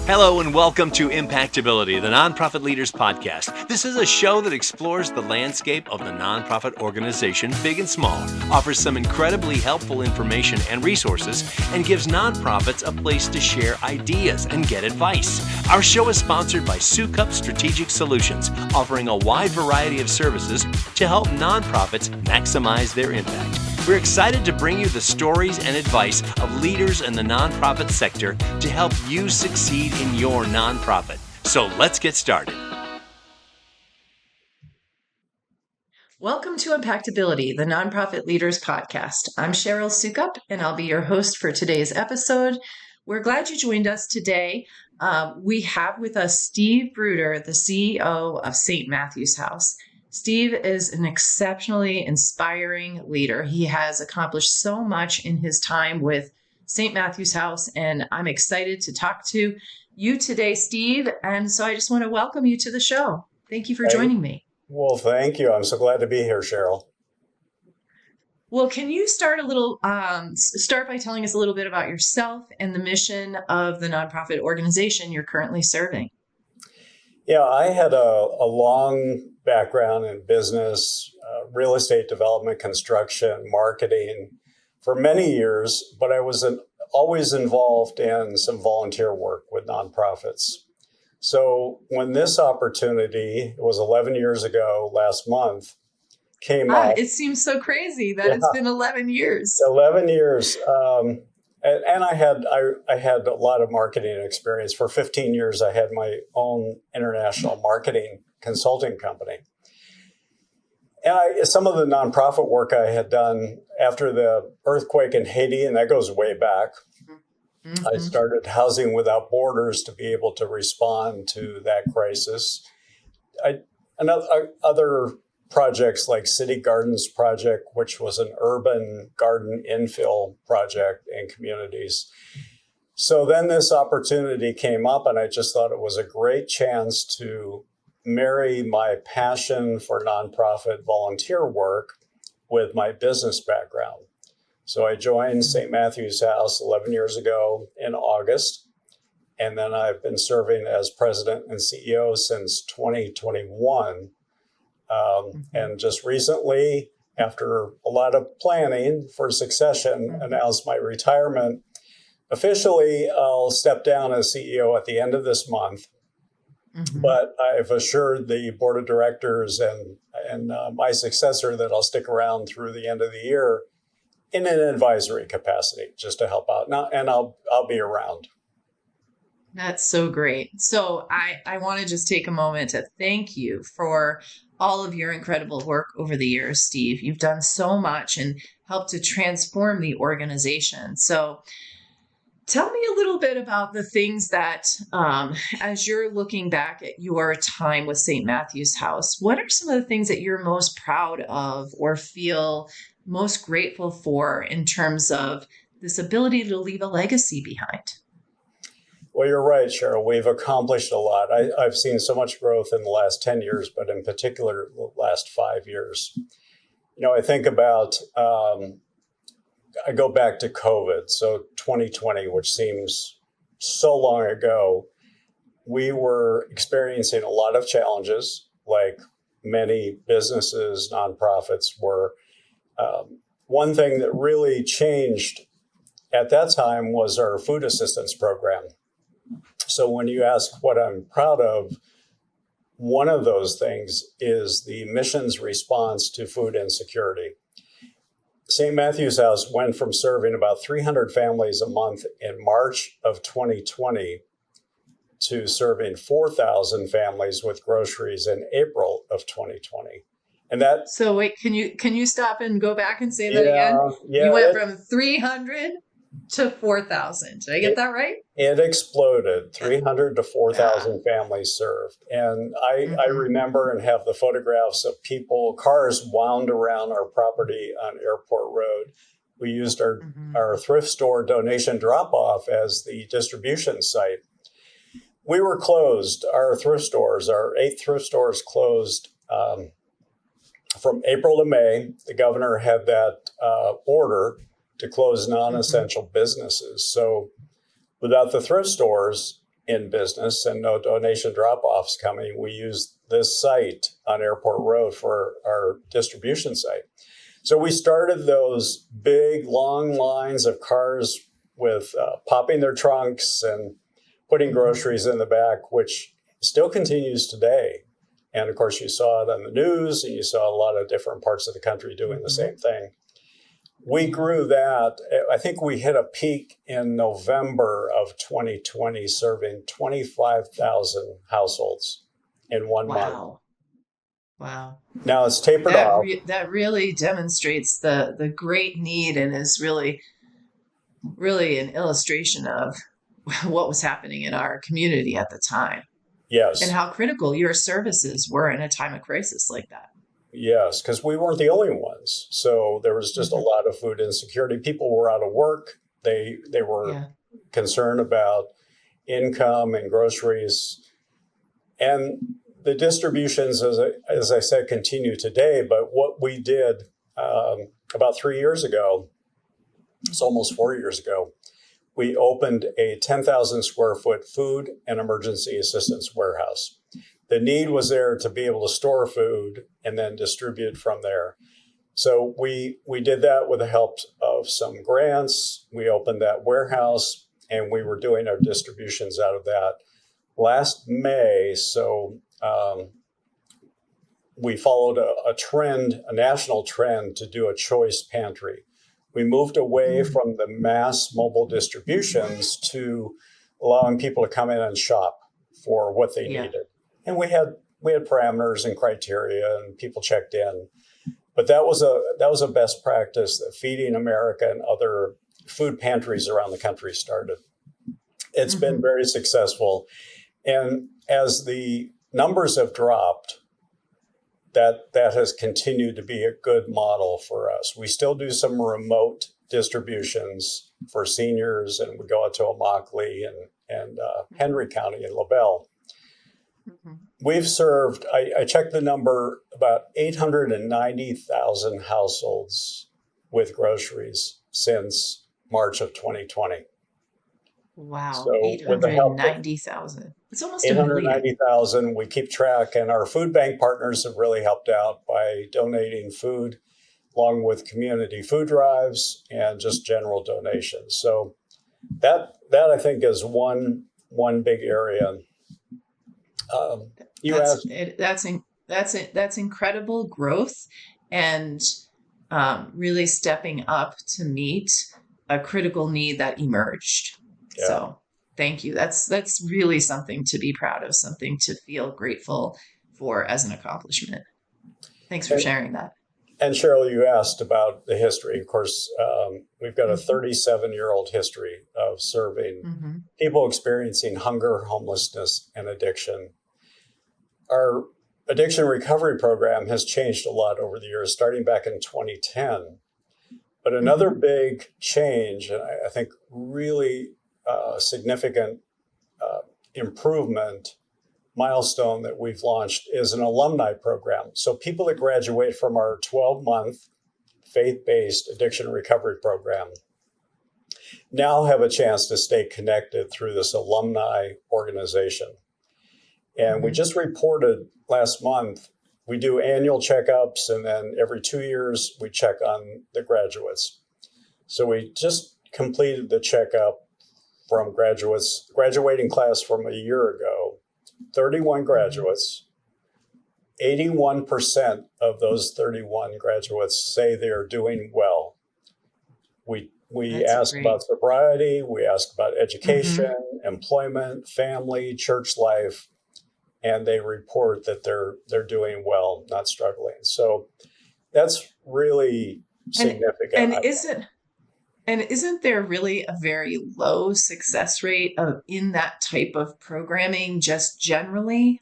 Hello and welcome to IMPACTability, the Nonprofit Leaders Podcast. This is a show that explores the landscape of the nonprofit organization, big and small, offers some incredibly helpful information and resources, and gives nonprofits a place to share ideas and get advice. Our show is sponsored by Sukup Strategic Solutions, offering a wide variety of services to help nonprofits maximize their impact. We're excited to bring you the stories and advice of leaders in the nonprofit sector to help you succeed in your nonprofit. So let's get started. Welcome to IMPACTability, the Nonprofit Leaders Podcast. I'm Cheryl Sukup, and I'll be your host for today's episode. We're glad you joined us today. We have with us Steve Brooder, the CEO of St. Matthew's House. Steve is an exceptionally inspiring leader. He has accomplished so much in his time with St. Matthew's House, and I'm excited to talk to you today, Steve. And so I just want to welcome you to the show. Thank you for joining me. Well, thank you. I'm so glad to be here, Cheryl. Well, can you start by telling us a little bit about yourself and the mission of the nonprofit organization you're currently serving? Yeah, I had a long background in business, real estate development, construction, marketing for many years, but I was always involved in some volunteer work with nonprofits. So when this opportunity, it was 11 years ago last month, came up. It seems so crazy that it's been 11 years. 11 years. And I had a lot of marketing experience. For 15 years, I had my own international marketing consulting company. And some of the nonprofit work I had done after the earthquake in Haiti, and that goes way back, I started Housing Without Borders to be able to respond to that crisis. Other projects like City Gardens Project, which was an urban garden infill project in communities. So then this opportunity came up, and I just thought it was a great chance to marry my passion for nonprofit volunteer work with my business background. So I joined St. Matthew's House 11 years ago in August, and then I've been serving as president and CEO since 2021. And just recently, after a lot of planning for succession, announced my retirement. Officially, I'll step down as CEO at the end of this month. But I've assured the board of directors and my successor that I'll stick around through the end of the year in an advisory capacity, just to help out. And I'll be around. That's so great. So I want to just take a moment to thank you for all of your incredible work over the years, Steve. You've done so much and helped to transform the organization. So tell me a little bit about the things that, as you're looking back at your time with St. Matthew's House, what are some of the things that you're most proud of or feel most grateful for in terms of this ability to leave a legacy behind? Well, you're right, Cheryl. We've accomplished a lot. I've seen so much growth in the last 10 years, but in particular, the last 5 years. I think about, I go back to COVID, so 2020, which seems so long ago. We were experiencing a lot of challenges, like many businesses, nonprofits were. One thing that really changed at that time was our food assistance program. So when you ask what I'm proud of, one of those things is the mission's response to food insecurity. St. Matthew's House went from serving about 300 families a month in March of 2020 to serving 4,000 families with groceries in April of 2020. And that. So wait, can you stop and go back and say that again? Yeah, you went from 300 to 4,000. Did I get that right? It exploded, 300 to 4,000 families served. And I remember and have the photographs of cars wound around our property on Airport Road. We used our thrift store donation drop-off as the distribution site. We were closed. Our 8 thrift stores closed from April to May. The governor had that order to close non-essential businesses. So without the thrift stores, in business and no donation drop-offs coming, we used this site on Airport Road for our distribution site. So we started those big, long lines of cars with popping their trunks and putting groceries in the back, which still continues today. And of course, you saw it on the news, and you saw a lot of different parts of the country doing the same thing. We grew that. I think we hit a peak in November of 2020, serving 25,000 households in 1 month. Wow. Now it's tapered off. That really demonstrates the great need, and is really an illustration of what was happening in our community at the time. Yes. And how critical your services were in a time of crisis like that. Yes, because we weren't the only ones. So there was just a lot of food insecurity. People were out of work. They were concerned about income and groceries. And the distributions, as I said, continue today. But what we did about 3 years ago, it's almost 4 years ago, we opened a 10,000 square foot food and emergency assistance warehouse. The need was there to be able to store food and then distribute from there. So we did that with the help of some grants. We opened that warehouse, and we were doing our distributions out of that last May. So we followed a national trend to do a choice pantry. We moved away from the mass mobile distributions to allowing people to come in and shop for what they needed. And we had parameters and criteria, and people checked in. But that was a best practice that Feeding America and other food pantries around the country started. It's been very successful. And as the numbers have dropped, that has continued to be a good model for us. We still do some remote distributions for seniors, and we go out to Immokalee and Henry County and LaBelle. We've served, I checked the number, about 890,000 households with groceries since March of 2020. Wow, So 890,000. It's almost 890,000. We keep track, and our food bank partners have really helped out by donating food, along with community food drives and just general donations. So that I think is one big area. That's incredible growth, and really stepping up to meet a critical need that emerged. Yeah. So thank you. That's really something to be proud of, something to feel grateful for as an accomplishment. Thanks for sharing that. And Cheryl, you asked about the history. Of course, we've got a 37-year-old history of serving people experiencing hunger, homelessness, and addiction. Our addiction recovery program has changed a lot over the years, starting back in 2010. But another big change, and I think really significant improvement milestone that we've launched, is an alumni program. So people that graduate from our 12-month faith-based addiction recovery program now have a chance to stay connected through this alumni organization. And we just reported last month, we do annual checkups, and then every 2 years we check on the graduates. So we just completed the checkup from graduating class from a year ago, 31 graduates. 81% of those 31 graduates say they're doing well. We ask about sobriety, we ask about education, employment, family, church life, and they report that they're doing well, not struggling. So that's really significant. And isn't there really a very low success rate in that type of programming just generally?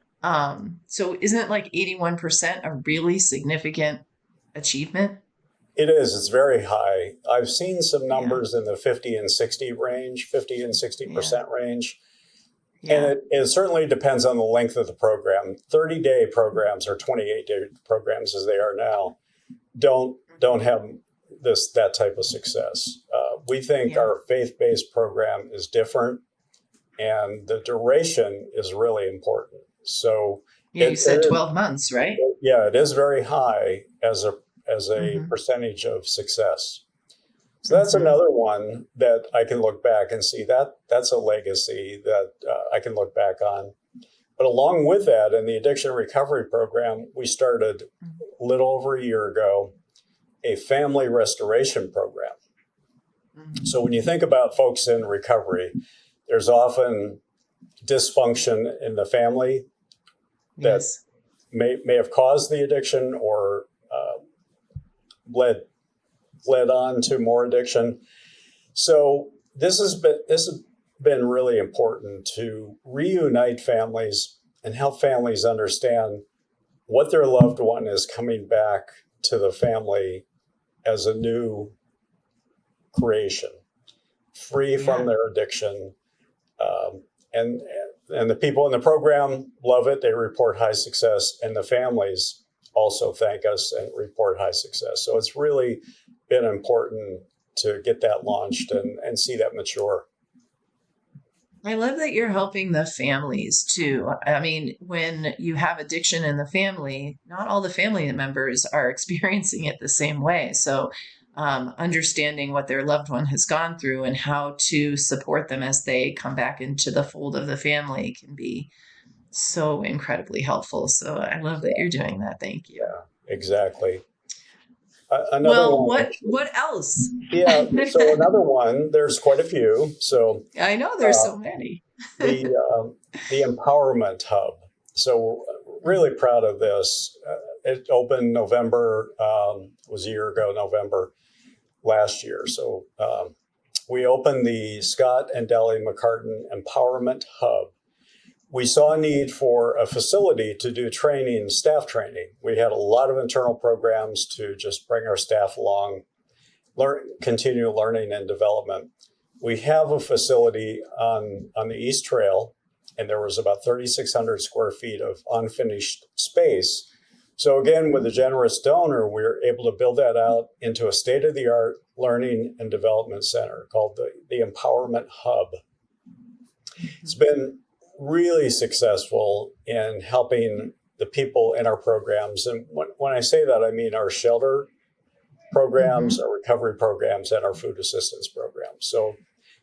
So isn't like 81% a really significant achievement? It is. It's very high. I've seen some numbers in the 50 and 60% range. Yeah. And it certainly depends on the length of the program. 30-day programs or 28-day programs, as they are now, don't have that type of success. We think our faith-based program is different. and the duration is really important. So Yeah, you said 12 months, right? yeah, it is very high as a Mm-hmm. percentage of success. So that's Mm-hmm. another one that I can look back and see that that's a legacy that I can look back on. But along with that, in the addiction recovery program, we started a little over a year ago a family restoration program. Mm-hmm. So when you think about folks in recovery, there's often dysfunction in the family that Yes. may have caused the addiction or led on to more addiction. So this has been really important to reunite families and help families understand what their loved one is coming back to the family as a new creation, free from Yeah. their addiction. Um, and and the people in the program love it. They report high success, and the families also thank us and report high success. So it's really been important to get that launched and see that mature. I love that you're helping the families too. I mean, when you have addiction in the family, not all the family members are experiencing it the same way. So, understanding what their loved one has gone through and how to support them as they come back into the fold of the family can be so incredibly helpful. So, I love that you're doing that. Thank you. Yeah, exactly. Another Well, one. what else? Yeah. So another one. There's quite a few. So I know there's uh, so many. the the empowerment hub. So really proud of this. It opened November. Was a year ago, November last year. So we opened the Scott and Deli McCartan Empowerment Hub. We saw a need for a facility to do training, staff training. We had a lot of internal programs to just bring our staff along, continue learning and development. We have a facility on the East Trail, and there was about 3,600 square feet of unfinished space. So again, with a generous donor, we were able to build that out into a state-of-the-art learning and development center called the Empowerment Hub. It's been really successful in helping the people in our programs. And when I say that, I mean our shelter programs, our recovery programs, and our food assistance programs. So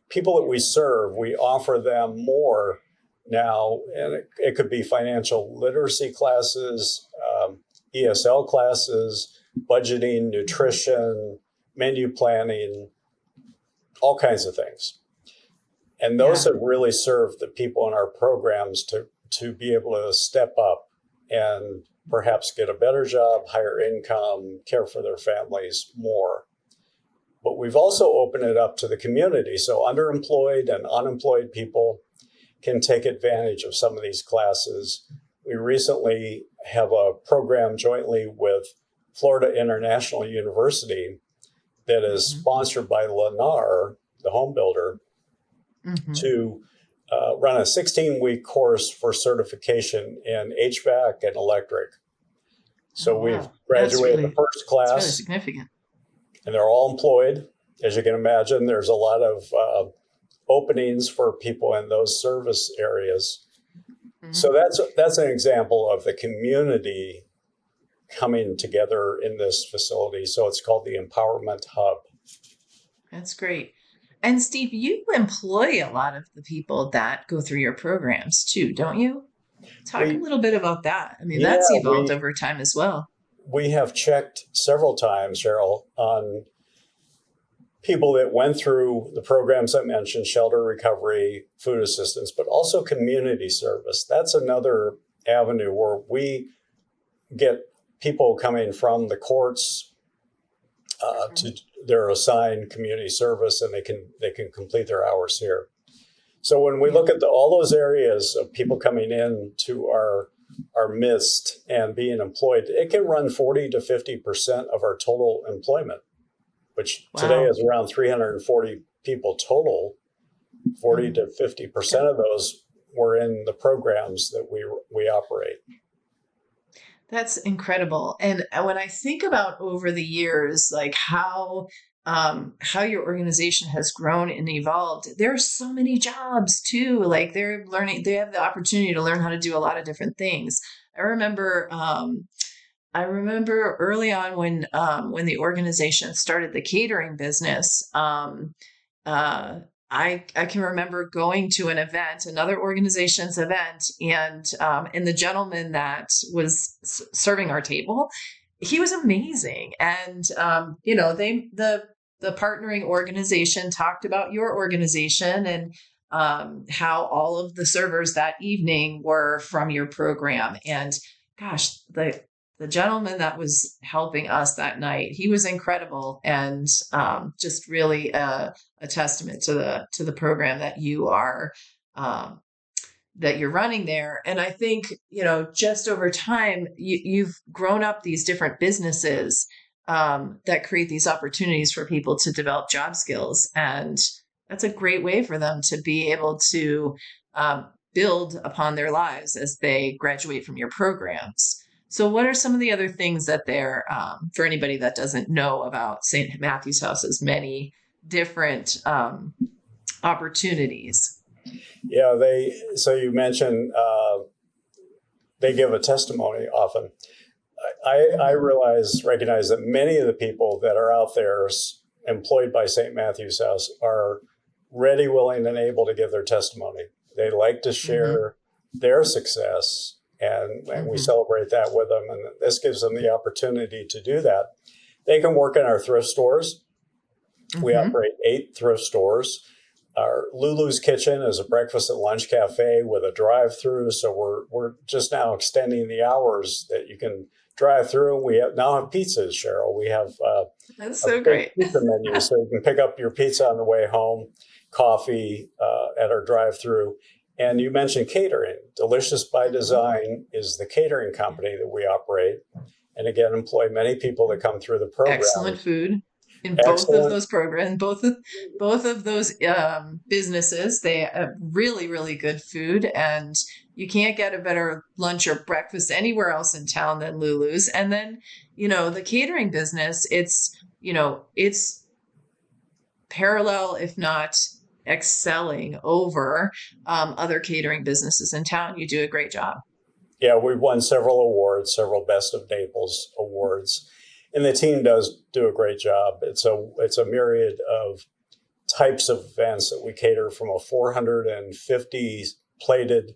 people that we serve, we offer them more now, and it could be financial literacy classes, ESL classes, budgeting, nutrition, menu planning, all kinds of things. And those have really served the people in our programs to be able to step up and perhaps get a better job, higher income, care for their families more. But we've also opened it up to the community. So underemployed and unemployed people can take advantage of some of these classes. We recently have a program jointly with Florida International University that is sponsored by Lennar, the home builder, to run a 16-week course for certification in HVAC and electric. So we've graduated the first class. That's really significant. And they're all employed. As you can imagine, there's a lot of openings for people in those service areas. So that's an example of the community coming together in this facility. So it's called the Empowerment Hub. That's great. And Steve, you employ a lot of the people that go through your programs too, don't you? Talk a little bit about that. I mean, that's evolved over time as well. We have checked several times, Cheryl, on people that went through the programs I mentioned, shelter recovery, food assistance, but also community service. That's another avenue where we get people coming from the courts to their assigned community service, and they can complete their hours here. So when we look at all those areas of people coming in to our midst and being employed, it can run 40 to 50% of our total employment, which today is around 340 people total. 40 to 50% of those were in the programs that we operate. That's incredible. And when I think about over the years, like how how your organization has grown and evolved. There are so many jobs too. Like they have the opportunity to learn how to do a lot of different things. I remember early on when the organization started the catering business. I can remember going to an event, another organization's event, and the gentleman that was serving our table, he was amazing. And the partnering organization talked about your organization and how all of the servers that evening were from your program. And gosh, the gentleman that was helping us that night, he was incredible, and just really a testament to the program that you are that you're running there. And I think, just over time, you've grown up these different businesses that create these opportunities for people to develop job skills, and that's a great way for them to be able to build upon their lives as they graduate from your programs. So what are some of the other things that they're, for anybody that doesn't know about St. Matthew's House's many different opportunities? Yeah, so you mentioned they give a testimony often. I recognize that many of the people that are out there employed by St. Matthew's House are ready, willing, and able to give their testimony. They like to share their success. And we celebrate that with them. And this gives them the opportunity to do that. They can work in our thrift stores. We operate 8 thrift stores. Our Lulu's Kitchen is a breakfast and lunch cafe with a drive-through. So we're just now extending the hours that you can drive through. We now have pizzas, Cheryl. We have that's so great pizza menu, so you can pick up your pizza on the way home, coffee at our drive-through. And you mentioned catering. Delicious by Design is the catering company that we operate, and again employ many people that come through the program. Excellent food in both of those programs, both of those businesses. They have really, really good food, and you can't get a better lunch or breakfast anywhere else in town than Lulu's. And then, the catering business, it's parallel, if not excelling over other catering businesses in town. You do a great job. Yeah, we've won several awards, several Best of Naples awards, and the team does do a great job. It's a myriad of types of events that we cater, from a 450 plated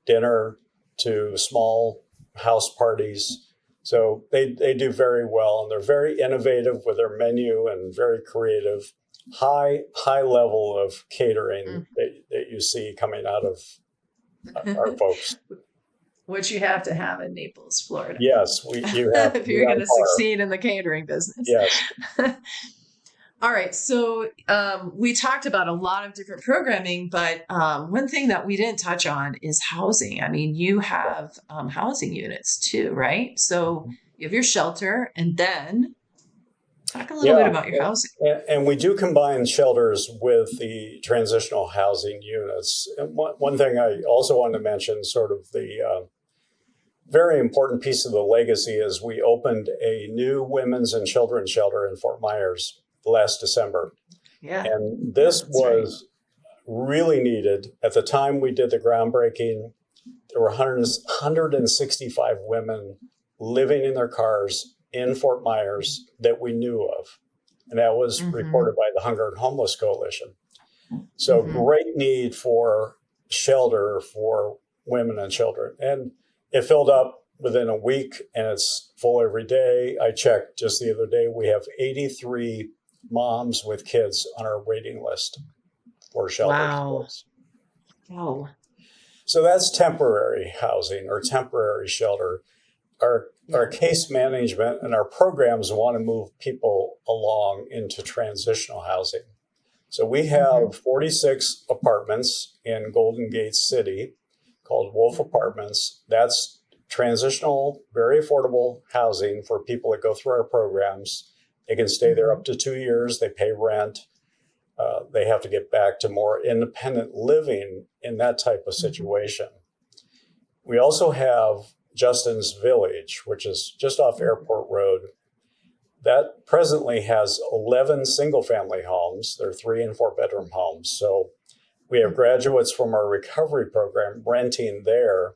dinner to small house parties. So they do very well, and they're very innovative with their menu and very creative. High level of catering that you see coming out of our folks. Which you have to have in Naples, Florida. Yes, you have if you're going to succeed in the catering business. Yes. All right. So we talked about a lot of different programming, but one thing that we didn't touch on is housing. I mean, you have housing units too, right? So you have your shelter, and then talk a little bit about your housing. And we do combine shelters with the transitional housing units. And one thing I also want to mention, sort of the very important piece of the legacy, is we opened a new women's and children's shelter in Fort Myers last December. Yeah. And this was really needed. At the time we did the groundbreaking, there were 165 women living in their cars in Fort Myers that we knew of. And that was reported by the Hunger and Homeless Coalition. So great need for shelter for women and children. And it filled up within a week, and it's full every day. I checked just the other day, we have 83 moms with kids on our waiting list for shelter. Wow. Oh. So that's temporary housing or temporary shelter. Our case management and our programs want to move people along into transitional housing. So we have 46 apartments in Golden Gate City called Wolf Apartments. That's transitional, very affordable housing for people that go through our programs. They can stay there up to 2 years. They pay rent. They have to get back to more independent living in that type of situation. We also have Justin's Village, which is just off Airport Road. that presently has 11 single-family homes. They're 3 and 4 bedroom homes. So we have graduates from our recovery program renting there.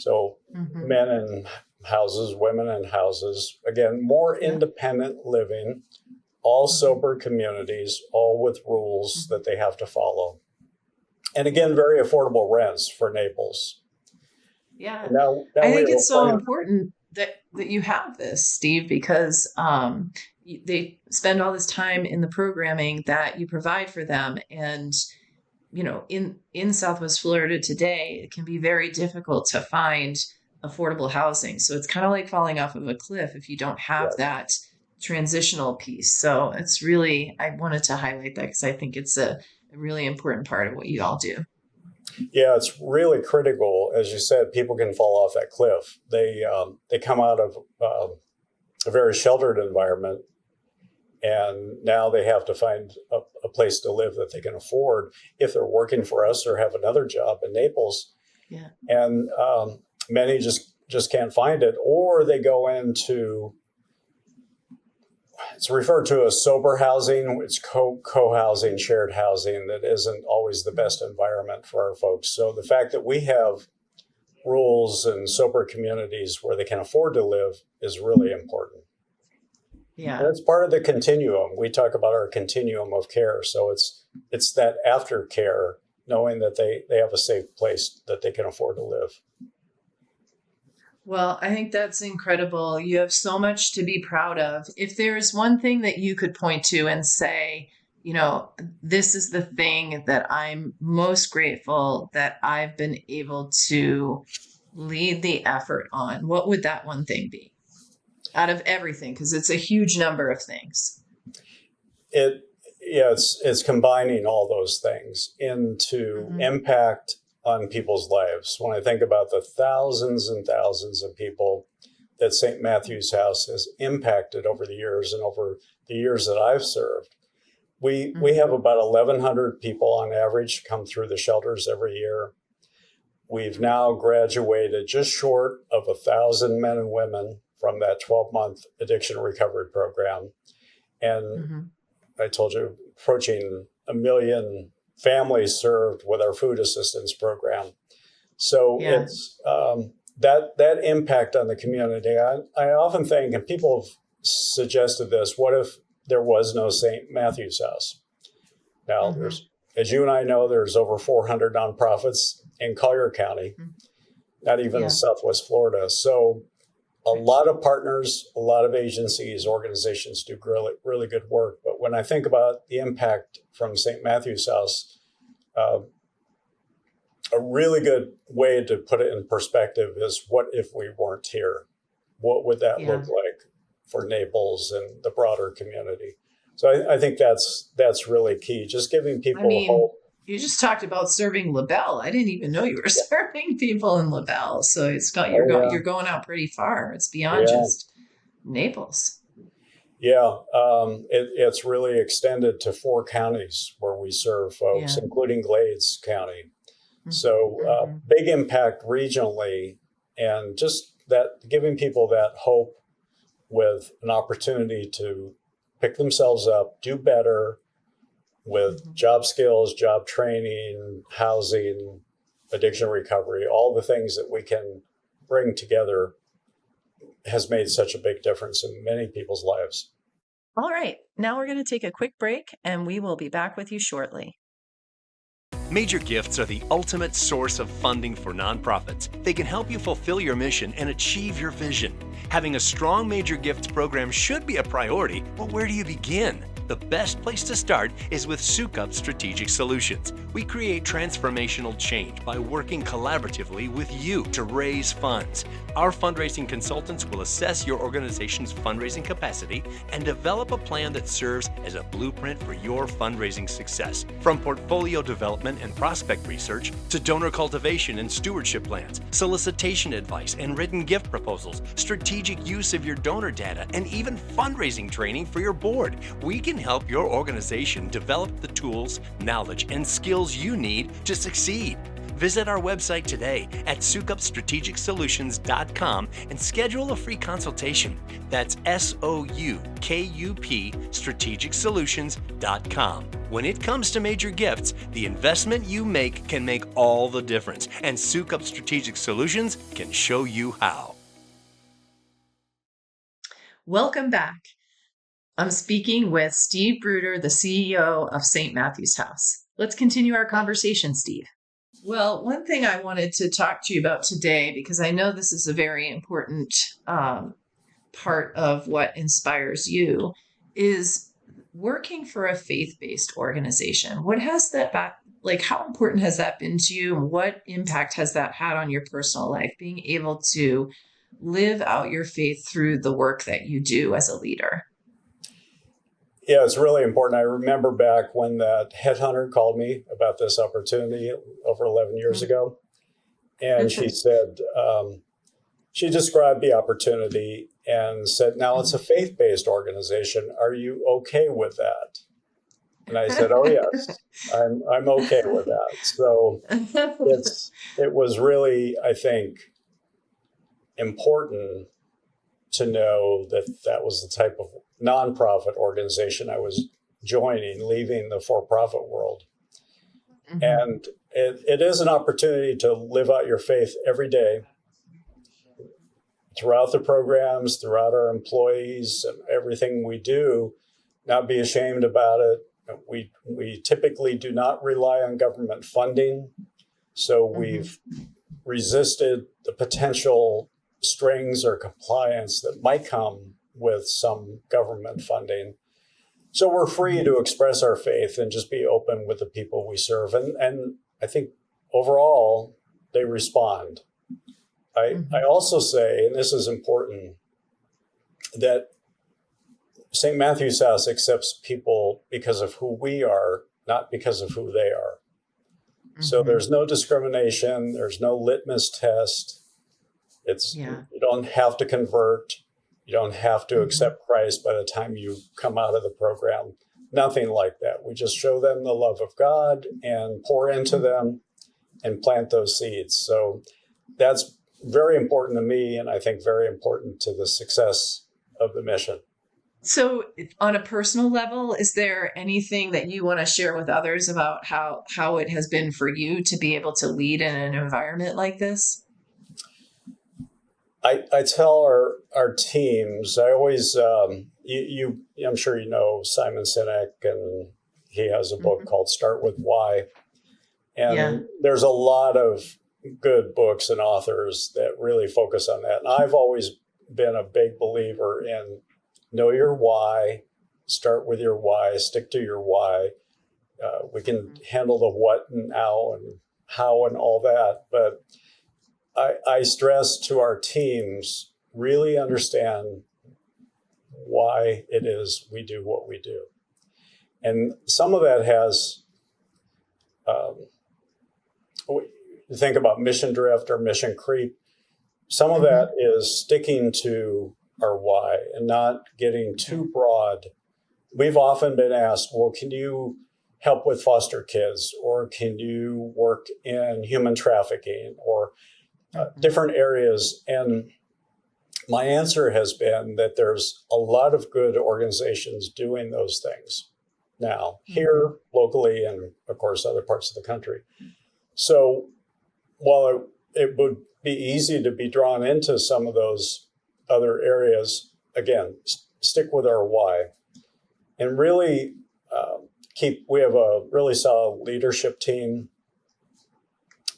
So men in houses, women in houses, again, more independent living, all sober communities, all with rules that they have to follow. And again, very affordable rents for Naples. Yeah. Now I think it's so important that you have this, Steve, because they spend all this time in the programming that you provide for them. And, you know, in Southwest Florida today, it can be very difficult to find affordable housing. So it's kind of like falling off of a cliff if you don't have that transitional piece. So it's really, I wanted to highlight that because I think it's a really important part of what you all do. Yeah, it's really critical. As you said, people can fall off that cliff. They come out of a very sheltered environment, and now they have to find a place to live that they can afford if they're working for us or have another job in Naples. Yeah. And many just can't find it, or they go into, it's referred to as sober housing. It's co-housing, shared housing that isn't always the best environment for our folks. So the fact that we have rules and sober communities where they can afford to live is really important. Yeah. And it's part of the continuum. We talk about our continuum of care. So it's that aftercare, knowing that they have a safe place that they can afford to live. Well, I think that's incredible. You have so much to be proud of. If there's one thing that you could point to and say, you know, this is the thing that I'm most grateful that I've been able to lead the effort on, what would that one thing be out of everything? Because it's a huge number of things. It's combining all those things into impact on people's lives. When I think about the thousands and thousands of people that St. Matthew's House has impacted over the years and over the years that I've served, we have about 1,100 people on average come through the shelters every year. We've now graduated just short of 1,000 men and women from that 12-month addiction recovery program. And I told you, approaching 1 million families served with our food assistance program. So it's that impact on the community. I often think, and people have suggested this, what if there was no St. Matthew's House? Now, there's, as you and I know, there's over 400 nonprofits in Collier County, not even Southwest Florida. So a lot of partners, a lot of agencies, organizations do really, really good work. But when I think about the impact from St. Matthew's House, a really good way to put it in perspective is, what if we weren't here? What would that look like for Naples and the broader community? So I think that's really key. Just giving people hope. You just talked about serving LaBelle. I didn't even know you were serving people in LaBelle. So you're going out pretty far. It's beyond just Naples. Yeah, it's really extended to 4 counties where we serve folks, including Glades County. So big impact regionally, and just that, giving people that hope with an opportunity to pick themselves up, do better with job skills, job training, housing, addiction recovery, all the things that we can bring together has made such a big difference in many people's lives. All right, now we're going to take a quick break and we will be back with you shortly. Major gifts are the ultimate source of funding for nonprofits. They can help you fulfill your mission and achieve your vision. Having a strong major gifts program should be a priority, but where do you begin? The best place to start is with Sukup Strategic Solutions. We create transformational change by working collaboratively with you to raise funds. Our fundraising consultants will assess your organization's fundraising capacity and develop a plan that serves as a blueprint for your fundraising success. From portfolio development and prospect research to donor cultivation and stewardship plans, solicitation advice and written gift proposals, strategic use of your donor data, and even fundraising training for your board, we can help your organization develop the tools, knowledge, and skills you need to succeed. Visit our website today at soukupstrategicsolutions.com and schedule a free consultation. That's SOUKUP strategicsolutions.com. When it comes to major gifts, the investment you make can make all the difference, and Soukup Strategic Solutions can show you how. Welcome back. I'm speaking with Steve Brooder, the CEO of St. Matthew's House. Let's continue our conversation, Steve. Well, one thing I wanted to talk to you about today, because I know this is a very important part of what inspires you, is working for a faith-based organization. What has that how important has that been to you, and what impact has that had on your personal life, being able to live out your faith through the work that you do as a leader? Yeah, it's really important. I remember back when that headhunter called me about this opportunity over 11 years ago. And she said, she described the opportunity and said, now it's a faith-based organization. Are you okay with that? And I said, oh, yes, I'm okay with that. So it was really, I think, important to know that that was the type of nonprofit organization I was joining, leaving the for-profit world. Mm-hmm. And it is an opportunity to live out your faith every day throughout the programs, throughout our employees, and everything we do, not be ashamed about it. We typically do not rely on government funding, so we've resisted the potential strings or compliance that might come with some government funding. So we're free to express our faith and just be open with the people we serve. And I think overall, they respond. I also say, and this is important, that St. Matthew's House accepts people because of who we are, not because of who they are. So there's no discrimination. There's no litmus test. You don't have to convert. You don't have to accept Christ by the time you come out of the program. Nothing like that. We just show them the love of God and pour into them and plant those seeds. So that's very important to me, and I think very important to the success of the mission. So on a personal level, is there anything that you want to share with others about how it has been for you to be able to lead in an environment like this? I tell our teams, I always, I'm sure you know Simon Sinek, and he has a book called Start With Why. And there's a lot of good books and authors that really focus on that. And I've always been a big believer in know your why, start with your why, stick to your why. We can handle the what and how and all that, but I stress to our teams, really understand why it is we do what we do. And some of that has, think about mission drift or mission creep. Some of that is sticking to our why and not getting too broad. We've often been asked, well, can you help with foster kids, or can you work in human trafficking, or different areas? And my answer has been that there's a lot of good organizations doing those things now, here locally, and of course other parts of the country. So while it would be easy to be drawn into some of those other areas, again, stick with our why, and really we have a really solid leadership team.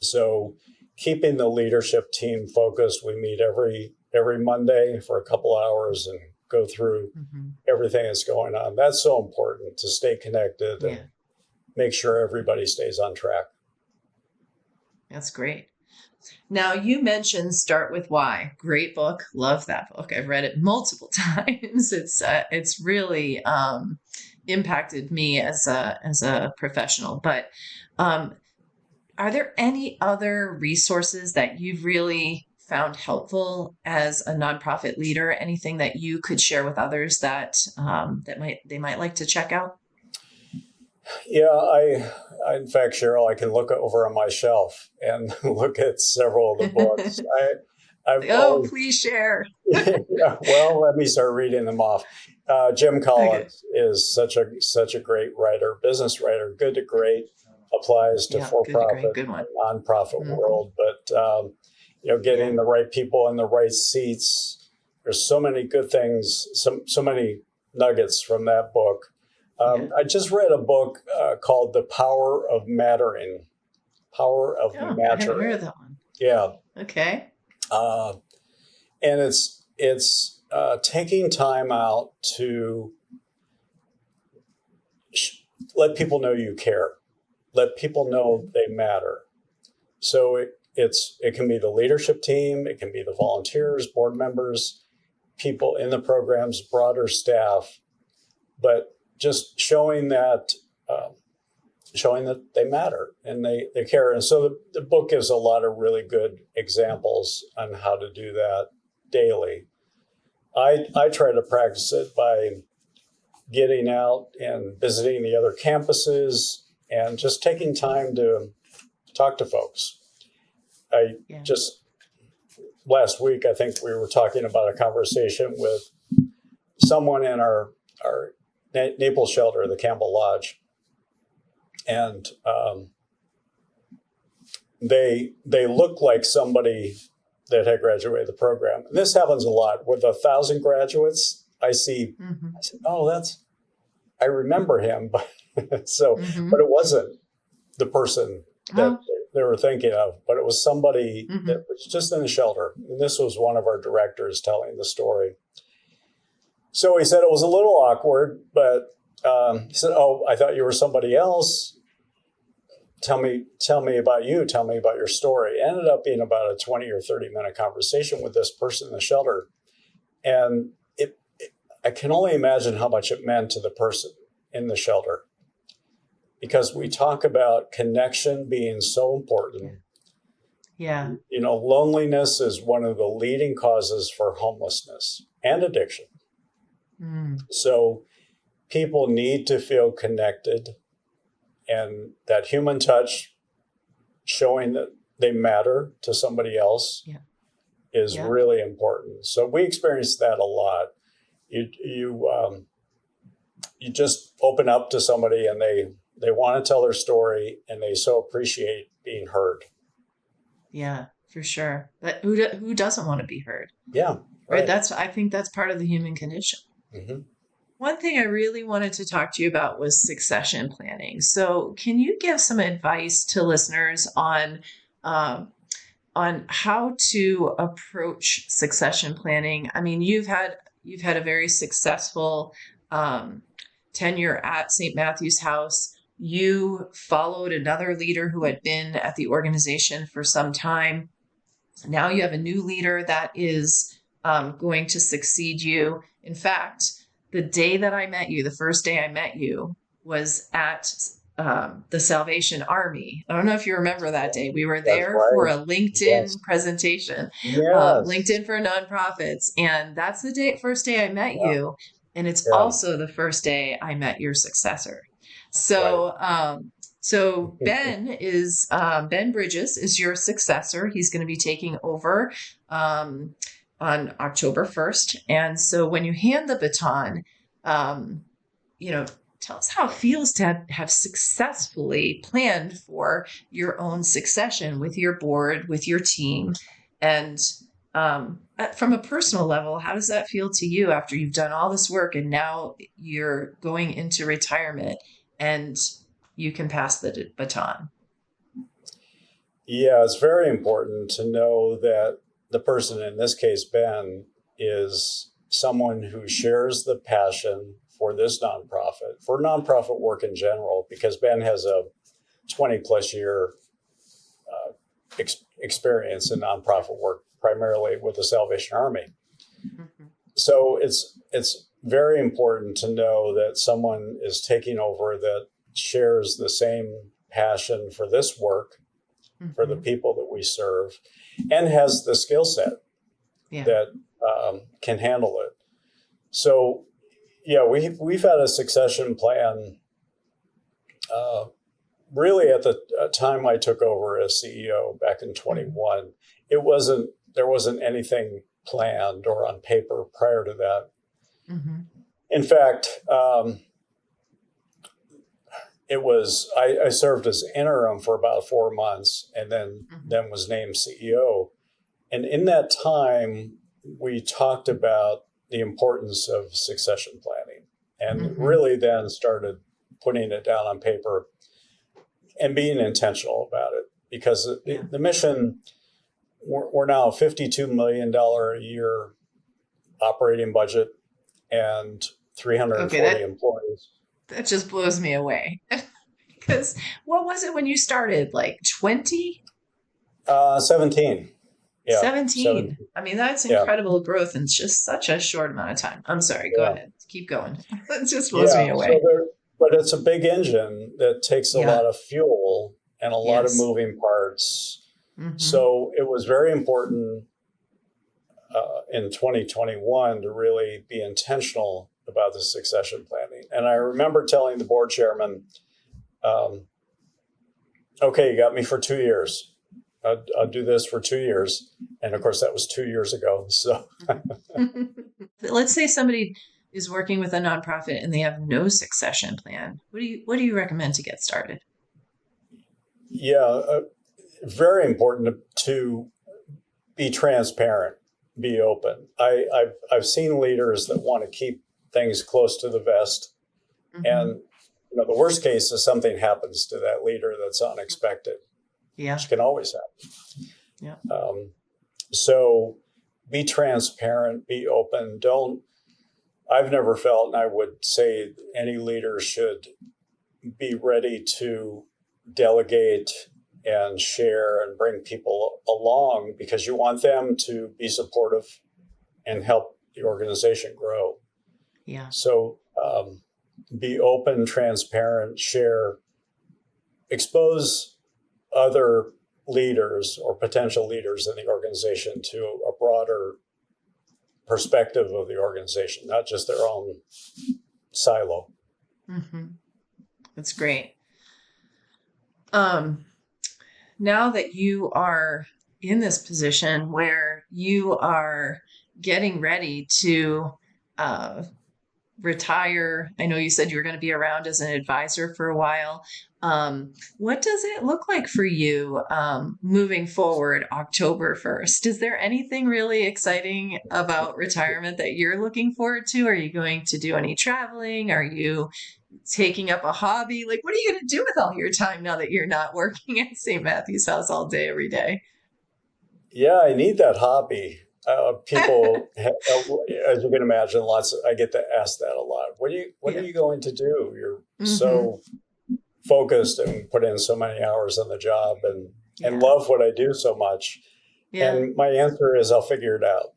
So keeping the leadership team focused, we meet every Monday for a couple hours and go through everything that's going on. That's so important, to stay connected and make sure everybody stays on track. That's great. Now, you mentioned Start With Why. Great book. Love that book. I've read it multiple times. It's really impacted me as a professional. But are there any other resources that you've really found helpful as a nonprofit leader? Anything that you could share with others that they might like to check out? Yeah, I in fact, Cheryl, I can look over on my shelf and look at several of the books. I've Oh, always, please share. yeah, well, let me start reading them off. Jim Okay. Collins is such a great writer, business writer, good to great, applies to Yeah, good to great. for-profit Good one. and nonprofit Hmm. world. But getting Yeah. the right people in the right seats. There's so many good things, so many nuggets from that book. Yeah. I just read a book called "The Power of Mattering." Power of Oh, I haven't heard Mattering. of that one. Yeah, Okay. uh, and it's taking time out to let people know you care, let people know they matter. So it can be the leadership team, it can be the volunteers, board members, people in the programs, broader staff, but just showing that they matter and they care. And so the book gives a lot of really good examples on how to do that daily. I try to practice it by getting out and visiting the other campuses and just taking time to talk to folks. I Yeah. just last week, I think we were talking about a conversation with someone in our Naples shelter, the Campbell Lodge, and they look like somebody that had graduated the program. And this happens a lot with 1,000 graduates. I said, oh, I remember him, but but it wasn't the person that they were thinking of, but it was somebody that was just in the shelter. And this was one of our directors telling the story. So he said it was a little awkward, but he said, "Oh, I thought you were somebody else. Tell me about you. Tell me about your story." It ended up being about a 20 or 30-minute conversation with this person in the shelter. And I can only imagine how much it meant to the person in the shelter, because we talk about connection being so important. Yeah. Loneliness is one of the leading causes for homelessness and addiction. So people need to feel connected, and that human touch, showing that they matter to somebody else, is really important. So we experience that a lot. You just open up to somebody and they want to tell their story and they so appreciate being heard. Yeah, for sure. But who doesn't want to be heard? Yeah. Right. I think that's part of the human condition. Mm-hmm. One thing I really wanted to talk to you about was succession planning. So can you give some advice to listeners on how to approach succession planning? I mean, you've had a very successful tenure at St. Matthew's House. You followed another leader who had been at the organization for some time. Now you have a new leader that is going to succeed you. In fact, the day that I met you, the first day I met you, was at the Salvation Army. I don't know if you remember that day. We were there for a LinkedIn presentation, LinkedIn for nonprofits. And that's the first day I met you. And it's also the first day I met your successor. So, so Ben Bridges is your successor. He's going to be taking over on October 1st. And so when you hand the baton, tell us how it feels to have successfully planned for your own succession with your board, with your team. And from a personal level, how does that feel to you after you've done all this work and now you're going into retirement and you can pass the baton? Yeah, it's very important to know that the person, in this case, Ben, is someone who shares the passion for this nonprofit, for nonprofit work in general, because Ben has a 20 plus year experience in nonprofit work, primarily with the Salvation Army. Mm-hmm. So it's very important to know that someone is taking over that shares the same passion for this work, for the people that we serve, and has the skill set that can handle it. So, we've had a succession plan really at the time I took over as CEO back in 21, there wasn't anything planned or on paper prior to that. Mm-hmm. In fact, I served as interim for about 4 months and then was named CEO. And in that time, we talked about the importance of succession planning and really then started putting it down on paper and being intentional about it, because the mission, we're now a $52 million a year operating budget and 340 employees. That just blows me away. Because what was it when you started? Like 20? 17. Yeah, 17. I mean, that's incredible growth in just such a short amount of time. I'm sorry. Go ahead. Keep going. It just blows me away. But it's a big engine that takes a lot of fuel and a lot of moving parts. Mm-hmm. So it was very important in 2021 to really be intentional about the succession planning. And I remember telling the board chairman, okay, you got me for 2 years. I'll do this for 2 years. And of course, that was 2 years ago. So let's say somebody is working with a nonprofit and they have no succession plan. What do you recommend to get started? Yeah, very important to be transparent, be open. I've seen leaders that want to keep things close to the vest. And the worst case is something happens to that leader that's unexpected. Yeah. Which can always happen. Yeah. So be transparent, be open. I've never felt, and I would say any leader should be ready to delegate and share and bring people along, because you want them to be supportive and help the organization grow. Yeah. So be open, transparent, share, expose other leaders or potential leaders in the organization to a broader perspective of the organization, not just their own silo. Mm-hmm. That's great. Now that you are in this position where you are getting ready to retire, I know you said you were going to be around as an advisor for a while. What does it look like for you moving forward October 1st? Is there anything really exciting about retirement that you're looking forward to? Are you going to do any traveling? Are you taking up a hobby? Like, what are you going to do with all your time now that you're not working at St. Matthew's House all day, every day? Yeah, I need that hobby. People, as you can imagine, I get to ask that a lot. What are you going to do? You're so focused and put in so many hours on the job and love what I do so much. Yeah. And my answer is I'll figure it out.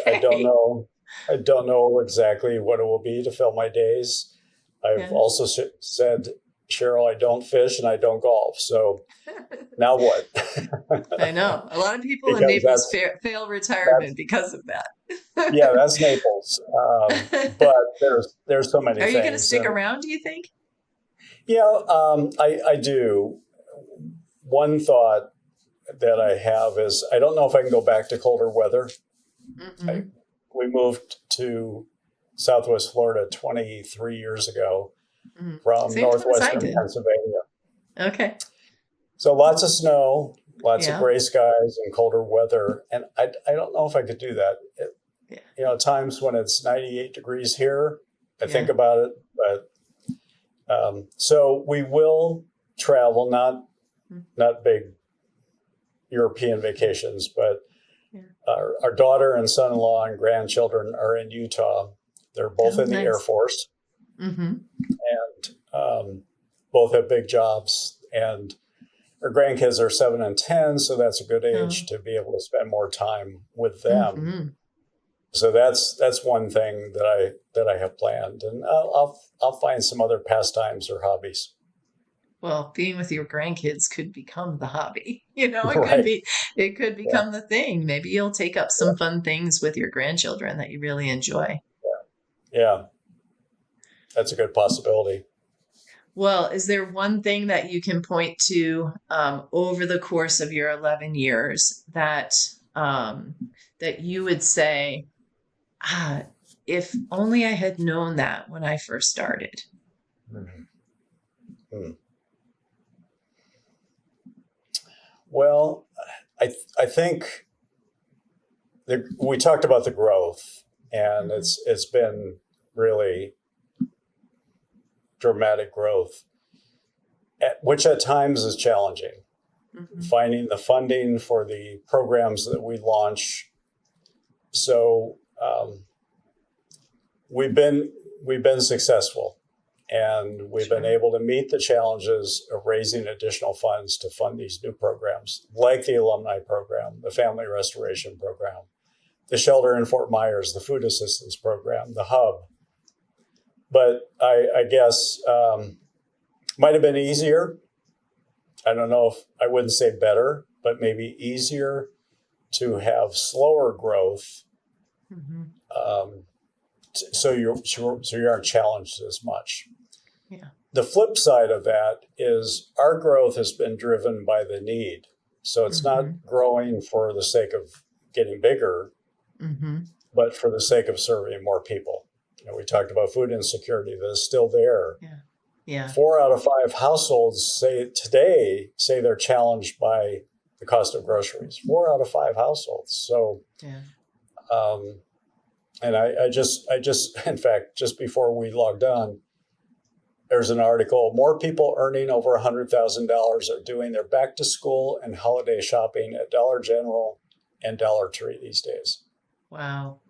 I don't know. I don't know exactly what it will be to fill my days. I've also said, Cheryl, I don't fish and I don't golf. So now what? I know. A lot of people in Naples fail retirement because of that. Yeah, that's Naples. But there's so many things. Are you going to stick around, do you think? Yeah, I do. One thought that I have is I don't know if I can go back to colder weather. We moved to Southwest Florida 23 years ago from northwestern Pennsylvania. Okay. So lots of snow, lots of gray skies and colder weather. And I don't know if I could do that. Times when it's 98 degrees here, I think about it. But so we will travel, not big European vacations, but our daughter and son-in-law and grandchildren are in Utah. They're both in the Air Force. And both have big jobs. And our grandkids are 7 and 10, so that's a good age to be able to spend more time with them. So that's one thing that I have planned, and I'll find some other pastimes or hobbies. Well, being with your grandkids could become the hobby. It could become the thing. Maybe you'll take up some fun things with your grandchildren that you really enjoy. Yeah, that's a good possibility. Well, is there one thing that you can point to over the course of your 11 years that you would say, ah, if only I had known that when I first started? Mhm. Hmm. Well, I think we talked about the growth, and Mhm. it's been really dramatic growth, which at times is challenging. Mhm. Finding the funding for the programs that we launch. So we've been successful, and we've been Sure. able to meet the challenges of raising additional funds to fund these new programs, like the Alumni program, the Family Restoration program, the shelter in Fort Myers, the food assistance program, the hub. But I guess might have been easier. I don't know if I wouldn't say better, but maybe easier to have slower growth, Mhm. um, so you aren't challenged as much. Yeah. The flip side of that is our growth has been driven by the need. So it's Mhm. not growing for the sake of getting bigger, Mhm. but for the sake of serving more people. We talked about food insecurity that is still there. Yeah. Yeah. 4 out of 5 households say they're challenged by the cost of groceries. 4 out of 5 households. So, Yeah. um, and I just, in fact, just before we logged on, there's an article. More people earning over $100,000 are doing their back to school and holiday shopping at Dollar General and Dollar Tree these days. Wow.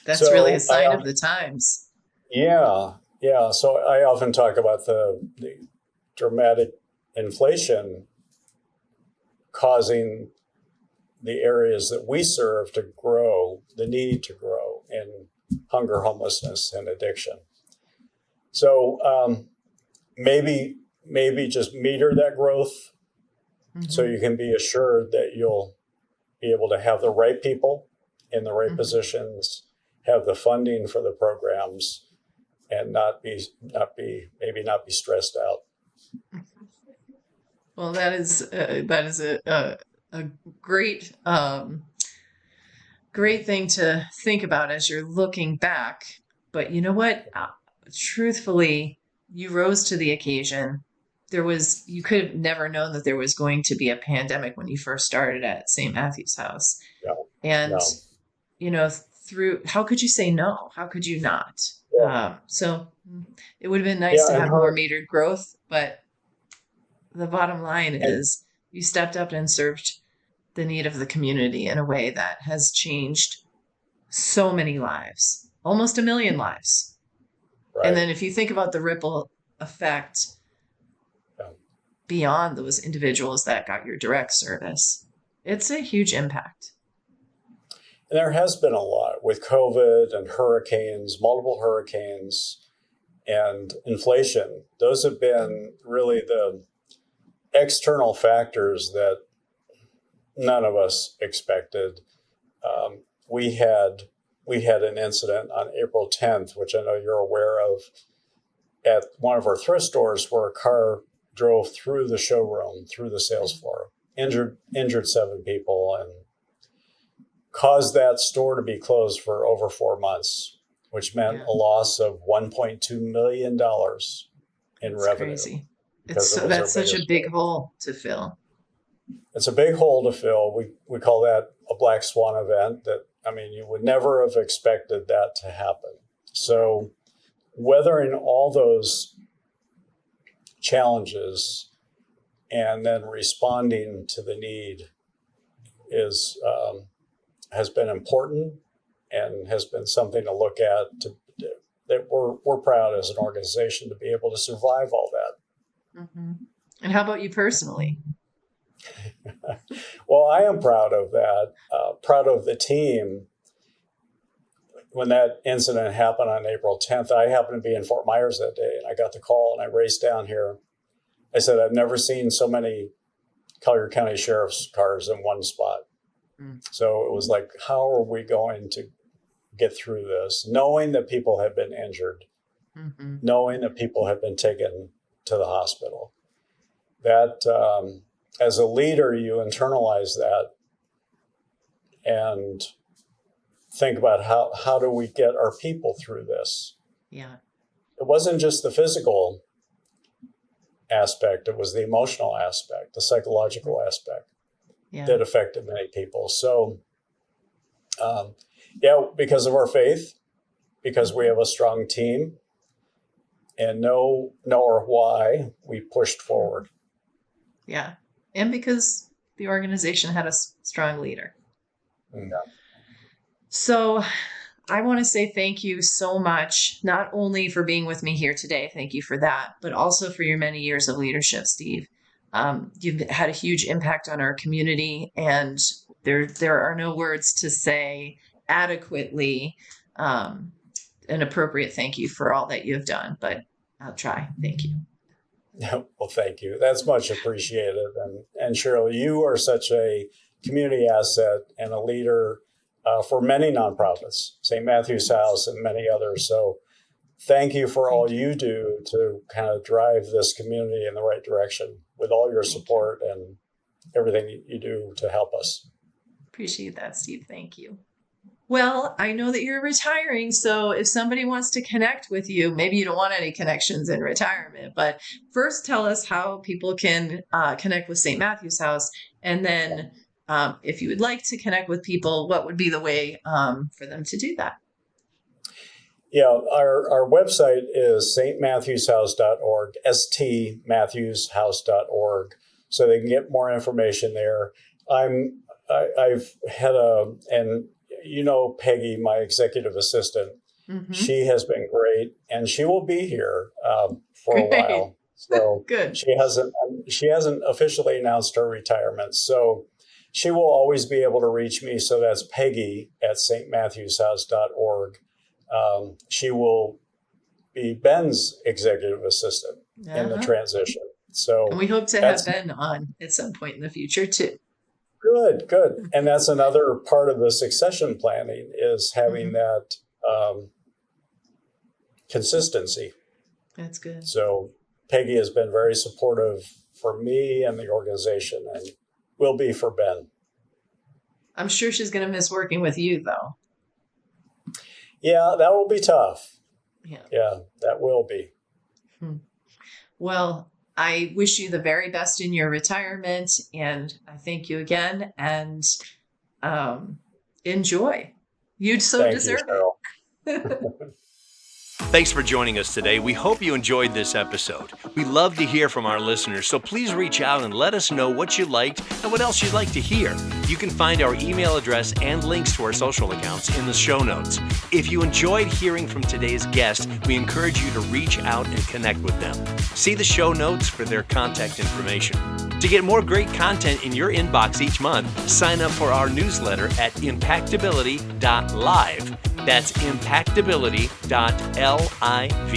That's really a So sign of the times. yeah, yeah. So I often talk about the dramatic inflation causing the areas that we serve to grow, the need to grow in hunger, homelessness, and addiction. So maybe just meter that growth so Mhm. you can be assured that you'll be able to have the right people in the right Mhm. positions, have the funding for the programs, and not be stressed out. Well, that is a great great thing to think about as you're looking back. But you know what? Truthfully, you rose to the occasion. You could have never known that there was going to be a pandemic when you first started at St. Matthew's House. No, And, no. you know, how could you say no? How could you not? Well, It would have been nice yeah, to and have more her, metered growth, but the bottom line and is you stepped up and served the need of the community in a way that has changed so many lives, almost a million lives. And right. then if you think about the ripple effect Yeah. beyond those individuals that got your direct service, it's a huge impact. And there has been a lot with COVID and hurricanes, multiple hurricanes, and inflation. Those have been really the external factors that none of us expected. Um, we had we had an incident on April 10th, which I know you're aware of, at one of our thrift stores where a car drove through the showroom, through the sales floor, injured 7 people, and caused that store to be closed for over 4 months, which meant Yeah, a loss of $1.2 million in it's revenue crazy. because it was our That's such a biggest big store. hole to fill. It's a big hole to fill. We call that a black swan event. That, I mean, you would never have expected that to happen. So weathering all those challenges and then responding to the need is has been important and has been something to look at. That we're proud as an organization to be able to survive all that. Hmm. And how about you personally? Well, I am proud of that. Proud of the team. When that incident happened on April 10th, I happened to be in Fort Myers that day, and I got the call, and I raced down here. I said, I've never seen so many Collier County Sheriff's cars in one spot. Mm. So it was like, how are we going to get through this, knowing that people have been injured knowing that people have been taken to the hospital. That as a leader, you internalize that and think about how do we get our people through this? Yeah. It wasn't just the physical aspect, it was the emotional aspect, the psychological aspect that affected many people. So, because of our faith, because we have a strong team and know our why, we pushed forward. Yeah. And because the organization had a strong leader. Yeah. So I want to say thank you so much, not only for being with me here today, thank you for that, but also for your many years of leadership, Steve. You've had a huge impact on our community, and there are no words to say adequately an appropriate thank you for all that you've done, but I'll try. Thank you. Well, thank you. That's much appreciated. And Cheryl, you are such a community asset and a leader for many nonprofits, St. Matthew's House and many others. So thank you for all you do to kind of drive this community in the right direction with all your support and everything you do to help us. Appreciate that, Steve. Thank you. Well, I know that you're retiring, so if somebody wants to connect with you, maybe you don't want any connections in retirement, but first tell us how people can connect with St. Matthew's House, and then if you would like to connect with people, what would be the way for them to do that? Yeah, our website is stmatthewshouse.org, stmatthewshouse.org, so they can get more information there. I've had and you know Peggy, my executive assistant, she has been great, and she will be here for a while. So good. She hasn't officially announced her retirement, so she will always be able to reach me. So that's Peggy at stmatthewshouse.org. She will be Ben's executive assistant in the transition. So, and we hope to have Ben on at some point in the future too. Good. And that's another part of the succession planning is having that consistency. That's good. So Peggy has been very supportive for me and the organization, and will be for Ben. I'm sure she's going to miss working with you, though. Yeah, that will be tough. Yeah, that will be. Well, I wish you the very best in your retirement, and I thank you again, and enjoy. You so deserve it. Thanks for joining us today. We hope you enjoyed this episode. We love to hear from our listeners, so please reach out and let us know what you liked and what else you'd like to hear. You can find our email address and links to our social accounts in the show notes. If you enjoyed hearing from today's guest, we encourage you to reach out and connect with them. See the show notes for their contact information. To get more great content in your inbox each month, sign up for our newsletter at impactability.live. That's impactability.live.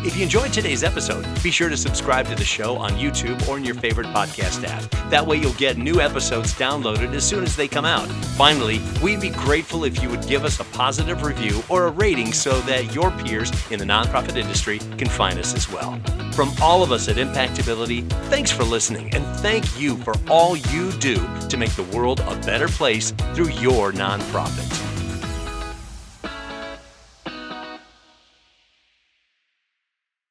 If you enjoyed today's episode, be sure to subscribe to the show on YouTube or in your favorite podcast app. That way you'll get new episodes downloaded as soon as they come out. Finally, we'd be grateful if you would give us a positive review or a rating so that your peers in the nonprofit industry can find us as well. From all of us at Impactability, thanks for listening, and thank you for all you do to make the world a better place through your nonprofit.